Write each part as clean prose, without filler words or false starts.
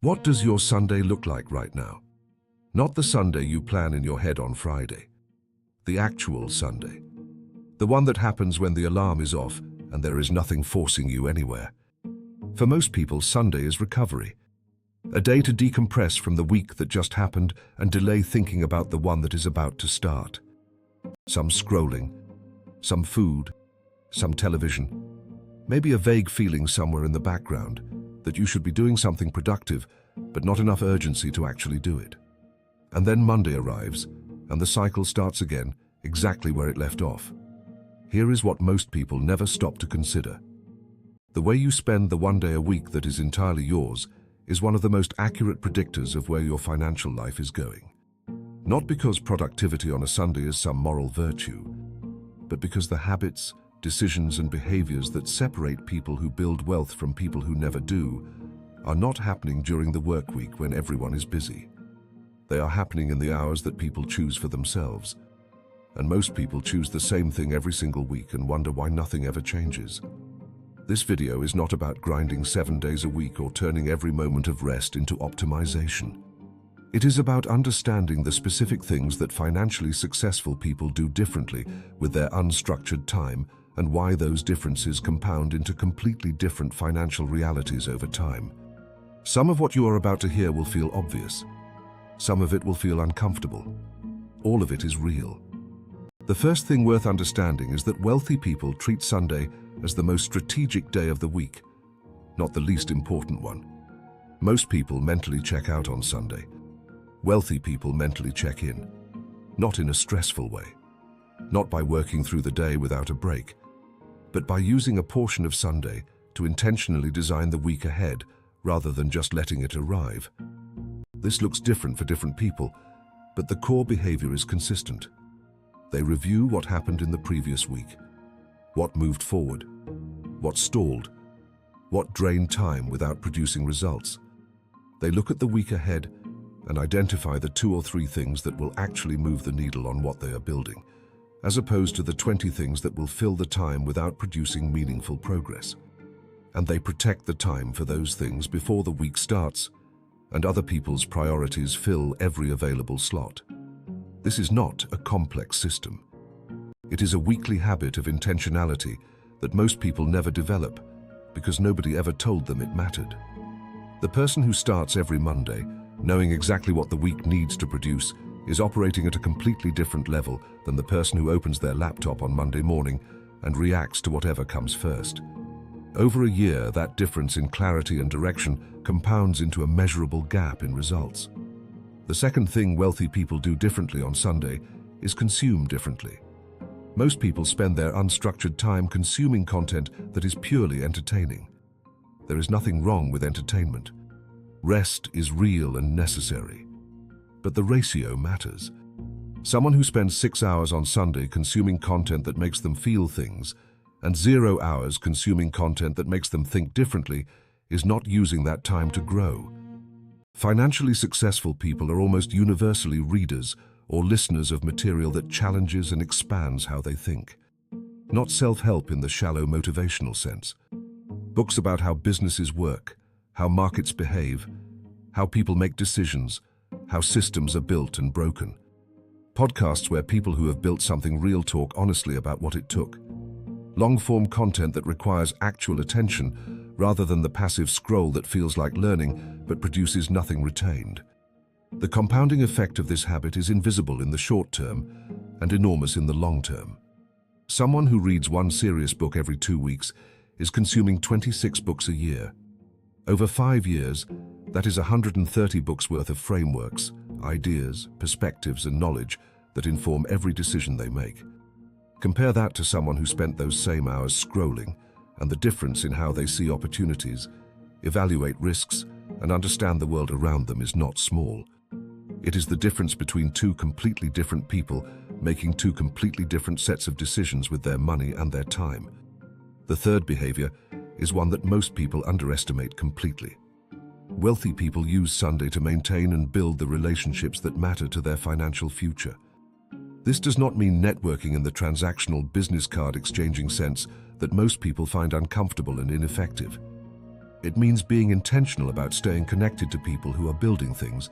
What does your Sunday look like right now? Not the Sunday you plan in your head on Friday. The actual Sunday. The one that happens when the alarm is off and there is nothing forcing you anywhere. For most people, Sunday is recovery. A day to decompress from the week that just happened and delay thinking about the one that is about to start. Some scrolling, some food, some television. Maybe a vague feeling somewhere in the background that you should be doing something productive, but not enough urgency to actually do it. And then Monday arrives, and the cycle starts again, exactly where it left off. Here is what most people never stop to consider. The way you spend the one day a week that is entirely yours is one of the most accurate predictors of where your financial life is going. Not because productivity on a Sunday is some moral virtue, but because the habits, decisions, and behaviors that separate people who build wealth from people who never do are not happening during the work week when everyone is busy. They are happening in the hours that people choose for themselves. And most people choose the same thing every single week and wonder why nothing ever changes. This video is not about grinding 7 days a week or turning every moment of rest into optimization. It is about understanding the specific things that financially successful people do differently with their unstructured time and why those differences compound into completely different financial realities over time. Some of what you are about to hear will feel obvious. Some of it will feel uncomfortable. All of it is real. The first thing worth understanding is that wealthy people treat Sunday as the most strategic day of the week, not the least important one. Most people mentally check out on Sunday. Wealthy people mentally check in, not in a stressful way, not by working through the day without a break, but by using a portion of Sunday to intentionally design the week ahead rather than just letting it arrive. This looks different for different people, but the core behavior is consistent. They review what happened in the previous week, what moved forward, what stalled, what drained time without producing results. They look at the week ahead and identify the 2 or 3 things that will actually move the needle on what they are building, as opposed to the 20 things that will fill the time without producing meaningful progress. And they protect the time for those things before the week starts, and other people's priorities fill every available slot. This is not a complex system. It is a weekly habit of intentionality that most people never develop because nobody ever told them it mattered. The person who starts every Monday, knowing exactly what the week needs to produce, is operating at a completely different level than the person who opens their laptop on Monday morning and reacts to whatever comes first. Over a year, that difference in clarity and direction compounds into a measurable gap in results. The second thing wealthy people do differently on Sunday is consume differently. Most people spend their unstructured time consuming content that is purely entertaining. There is nothing wrong with entertainment. Rest is real and necessary. But the ratio matters. Someone who spends 6 hours on Sunday consuming content that makes them feel things and 0 hours consuming content that makes them think differently is not using that time to grow. Financially successful people are almost universally readers or listeners of material that challenges and expands how they think. Not self-help in the shallow motivational sense. Books about how businesses work, how markets behave, how people make decisions, how systems are built and broken. Podcasts where people who have built something real talk honestly about what it took. Long-form content that requires actual attention rather than the passive scroll that feels like learning but produces nothing retained. The compounding effect of this habit is invisible in the short term and enormous in the long term. Someone who reads one serious book every 2 weeks is consuming 26 books a year. Over 5 years, that is 130 books worth of frameworks, ideas, perspectives, and knowledge that inform every decision they make. Compare that to someone who spent those same hours scrolling, and the difference in how they see opportunities, evaluate risks, and understand the world around them is not small. It is the difference between 2 completely different people making 2 completely different sets of decisions with their money and their time. The third behavior is one that most people underestimate completely. Wealthy people use Sunday to maintain and build the relationships that matter to their financial future. This does not mean networking in the transactional business card exchanging sense that most people find uncomfortable and ineffective. It means being intentional about staying connected to people who are building things,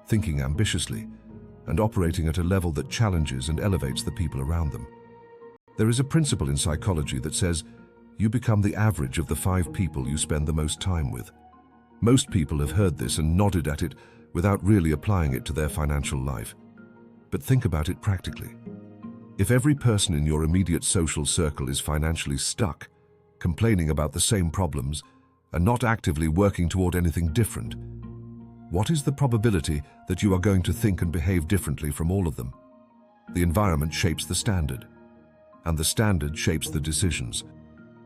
thinking ambitiously, and operating at a level that challenges and elevates the people around them. There is a principle in psychology that says you become the average of the 5 people you spend the most time with. Most people have heard this and nodded at it without really applying it to their financial life. But think about it practically. If every person in your immediate social circle is financially stuck, complaining about the same problems, and not actively working toward anything different, what is the probability that you are going to think and behave differently from all of them? The environment shapes the standard, and the standard shapes the decisions.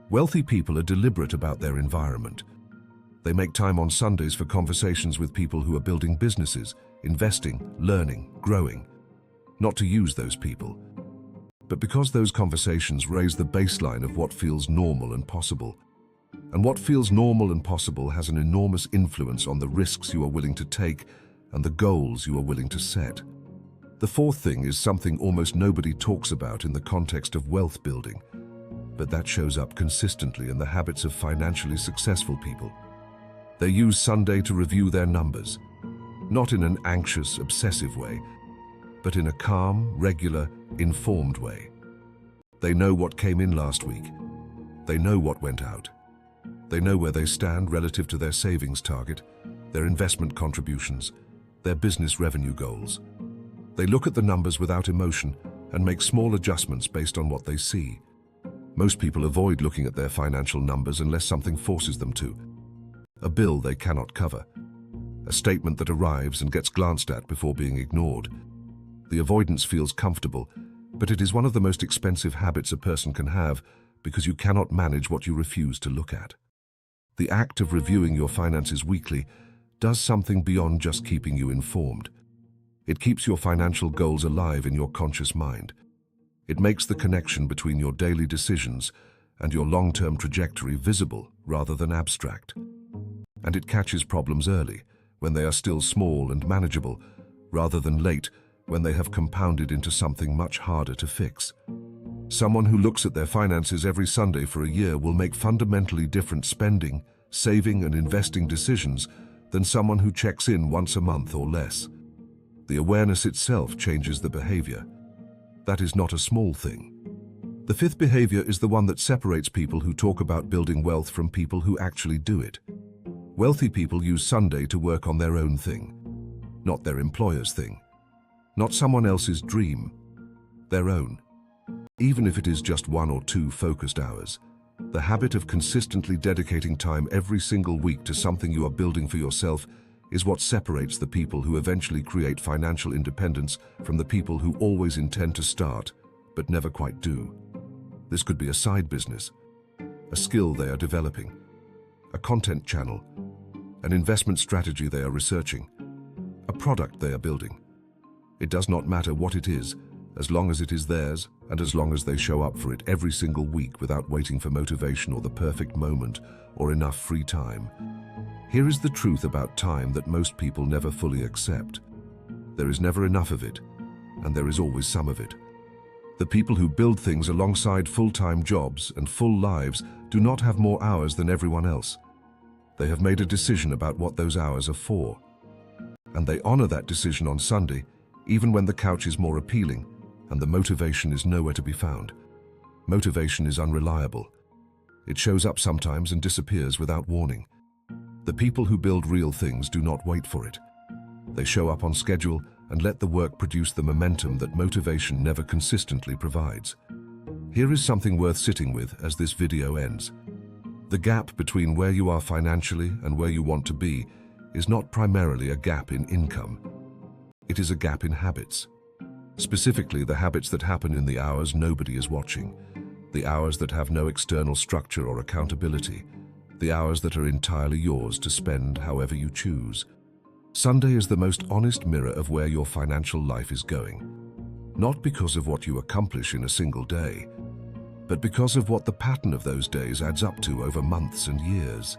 Wealthy people are deliberate about their environment. They make time on Sundays for conversations with people who are building businesses, investing, learning, growing. Not to use those people, but because those conversations raise the baseline of what feels normal and possible. And what feels normal and possible has an enormous influence on the risks you are willing to take and the goals you are willing to set. The fourth thing is something almost nobody talks about in the context of wealth building, but that shows up consistently in the habits of financially successful people. They use Sunday to review their numbers, not in an anxious, obsessive way, but in a calm, regular, informed way. They know what came in last week. They know what went out. They know where they stand relative to their savings target, their investment contributions, their business revenue goals. They look at the numbers without emotion and make small adjustments based on what they see. Most people avoid looking at their financial numbers unless something forces them to. A bill they cannot cover, a statement that arrives and gets glanced at before being ignored. The avoidance feels comfortable, but it is one of the most expensive habits a person can have because you cannot manage what you refuse to look at. The act of reviewing your finances weekly does something beyond just keeping you informed. It keeps your financial goals alive in your conscious mind. It makes the connection between your daily decisions and your long-term trajectory visible rather than abstract. And it catches problems early, when they are still small and manageable, rather than late, when they have compounded into something much harder to fix. Someone who looks at their finances every Sunday for a year will make fundamentally different spending, saving, and investing decisions than someone who checks in once a month or less. The awareness itself changes the behavior. That is not a small thing. The fifth behavior is the one that separates people who talk about building wealth from people who actually do it. Wealthy people use Sunday to work on their own thing, not their employer's thing, not someone else's dream, their own. Even if it is just 1 or 2 focused hours, the habit of consistently dedicating time every single week to something you are building for yourself is what separates the people who eventually create financial independence from the people who always intend to start, but never quite do. This could be a side business, a skill they are developing, a content channel, an investment strategy they are researching, a product they are building. It does not matter what it is, as long as it is theirs and as long as they show up for it every single week without waiting for motivation or the perfect moment or enough free time. Here is the truth about time that most people never fully accept. There is never enough of it, and there is always some of it. The people who build things alongside full-time jobs and full lives do not have more hours than everyone else. They have made a decision about what those hours are for. And they honor that decision on Sunday, even when the couch is more appealing and the motivation is nowhere to be found. Motivation is unreliable. It shows up sometimes and disappears without warning. The people who build real things do not wait for it. They show up on schedule and let the work produce the momentum that motivation never consistently provides. Here is something worth sitting with as this video ends. The gap between where you are financially and where you want to be is not primarily a gap in income. It is a gap in habits. Specifically, the habits that happen in the hours nobody is watching, the hours that have no external structure or accountability, the hours that are entirely yours to spend however you choose. Sunday is the most honest mirror of where your financial life is going. Not because of what you accomplish in a single day, but because of what the pattern of those days adds up to over months and years.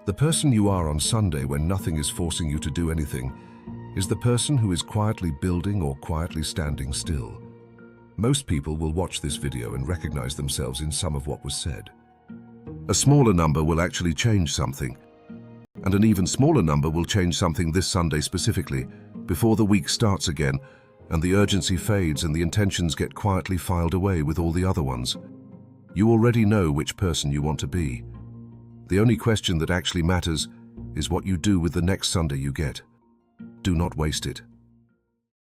The person you are on Sunday when nothing is forcing you to do anything is the person who is quietly building or quietly standing still. Most people will watch this video and recognize themselves in some of what was said. A smaller number will actually change something. And an even smaller number will change something this Sunday specifically, before the week starts again, and the urgency fades and the intentions get quietly filed away with all the other ones. You already know which person you want to be. The only question that actually matters is what you do with the next Sunday you get. Do not waste it.